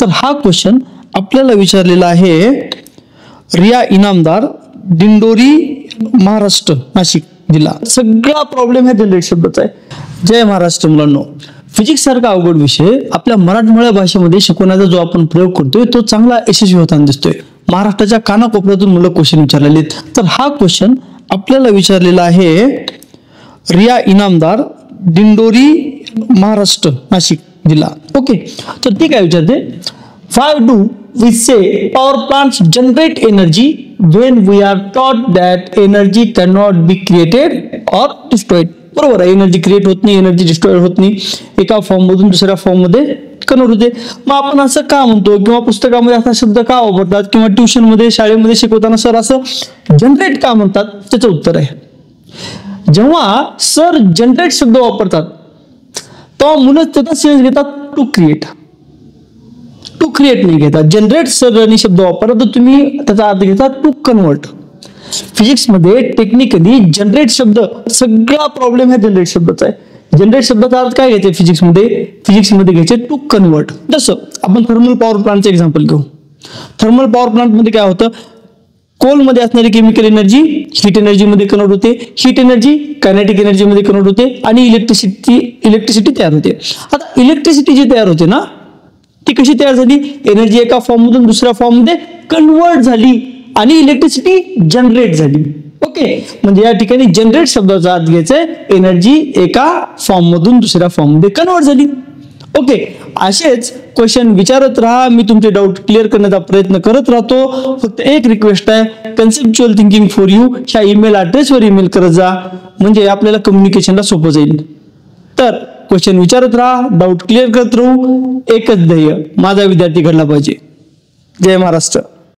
तर हा क्वेश्चन आपल्याला विचारलेला आहे रिया इनामदार, दिंडोरी, महाराष्ट्र, नाशिक जिल्हा. सगळा प्रॉब्लेम हा जनरेट शब्दाचा आहे. जय महाराष्ट्र मुलांनो. फिजिक्स सारखा अवघड विषय आपल्या मराठमोळ्या भाषेमध्ये शिकवण्याचा जो आपण प्रयोग करतोय तो चांगला यशस्वी होताना दिसतोय. महाराष्ट्राच्या कानाकोपऱ्यातून मुलं क्वेश्चन विचारलेले आहेत. तर हा क्वेश्चन आपल्याला विचारलेला आहे रिया इनामदार, दिंडोरी, महाराष्ट्र, नाशिक जिल्हा. ओके, तर ते काय विचारते, why do we say power plants generate energy when we are taught that energy cannot be created or destroyed? बरोबर आहे, एनर्जी क्रिएट होत नाही, एनर्जी डिस्ट्रॉय होत नाही, एका फॉर्म मधून दुसऱ्या फॉर्म मध्ये कन्वर्ट होते. मग आपण असं का म्हणतो किंवा पुस्तकामध्ये असा शब्द का वापरतात किंवा ट्युशन मध्ये शाळेमध्ये शिकवताना सर असं जनरेट का म्हणतात, त्याचं उत्तर आहे जेव्हा सर जनरेट शब्द वापरतात तेव्हा मुलं त्याचा सेन्स घेतात टू क्रिएट. टू क्रिएट नाही घेतात. जनरेट सर आणि शब्द वापरला तर तुम्ही त्याचा अर्थ घेतात टू कन्वर्ट. फिजिक्स मध्ये टेक्निकली जनरेट शब्द, सगळा प्रॉब्लेम हा जनरेट शब्दाचा आहे. जनरेट शब्दाचा अर्थ काय घ्यायचे फिजिक्स मध्ये घ्यायचे टू कन्वर्ट. जसं आपण थर्मल पॉवर प्लांटचं एक्झाम्पल घेऊ. थर्मल पॉवर प्लांट मध्ये काय होतं, कोल मध्ये असणारी केमिकल एनर्जी हीट एनर्जी मध्ये कन्वर्ट होते, हीट एनर्जी कायनेटिक एनर्जी मध्ये कन्वर्ट होते आणि इलेक्ट्रिसिटी तयार होते. आता इलेक्ट्रिसिटी जी तयार होते ना ती कशी तयार झाली, एनर्जी एका फॉर्म मधून दुसऱ्या फॉर्म मध्ये कन्वर्ट झाली आणि इलेक्ट्रिसिटी जनरेट झाली. ओके, म्हणजे या ठिकाणी जनरेट शब्दाचा अर्थ घ्यायचा आहे एनर्जी एका फॉर्म मधून दुसऱ्या फॉर्म मध्ये कन्वर्ट झाली. ओके, असेच क्वेश्चन विचारत राहा, मी तुमचे डाऊट क्लिअर करण्याचा प्रयत्न करत राहतो. फक्त एक रिक्वेस्ट आहे, कन्सेप्च्युअल थिंकिंग फॉर यू ह्या ईमेल ॲड्रेसवर ईमेल करत जा, म्हणजे आपल्याला कम्युनिकेशनला सोपं जाईल. तर क्वेश्चन विचारत राहा, डाऊट क्लिअर करत राहू, एकच ध्येय, माझा विद्यार्थी घडला पाहिजे. जय महाराष्ट्र.